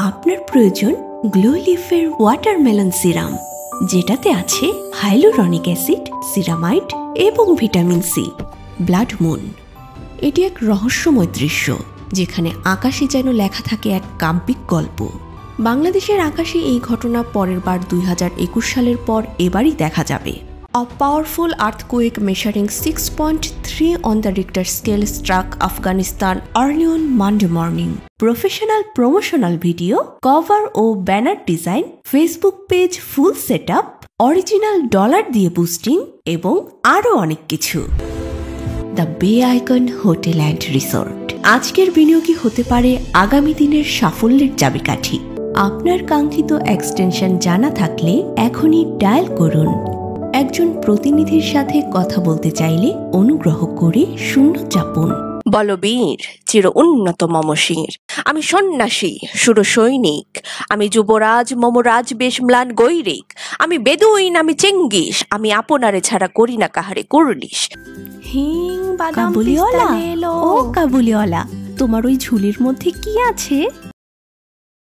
আপনার প্রয়োজন glow লিফের watermelon serum, যেটাতে আছে হাইলুরনিক অ্যাসিড, সিরামাইড এবং ভিটামিন সি। ব্লাড মুন, এটি এক রহস্যময় দৃশ্য যেখানে আকাশে যেন লেখা থাকে এক কাম্পিক গল্প। বাংলাদেশের আকাশে এই ঘটনা পরের বার 2021 সালের পর এবারই দেখা যাবে। A powerful earthquake measuring 6.3 on the Richter scale struck Afghanistan early on Monday morning. Professional promotional video, cover ও banner design, Facebook page full setup, original dollar দিয়ে বুস্টিং এবং আরও অনেক কিছু। দ্য বে আইকন হোটেল অ্যান্ড রিসোর্ট আজকের বিনিয়োগই হতে পারে আগামী দিনের সাফল্যের চাবিকাঠি। আপনার কাঙ্ক্ষিত এক্সটেনশন জানা থাকলে এখনই ডায়াল করুন। একজন প্রতিনিধির সাথে কথা বলতে চাইলে অনুগ্রহ করে 0 চাপুন। বলবীর চির উন্নত মম শির, আমি সন্ন্যাসী সুর সৈনিক, আমি যুবরাজ মম রাজবেশ ম্লান গৈরিক, আমি বেদুইন আমি চেঙ্গিস, আমি আপনারে ছাড়া করি না কাহারে করলিস। হিং বাদাম কাবুলিওয়ালা, ও কাবুলিওয়ালা, তোমার ওই ঝুলির মধ্যে কি আছে?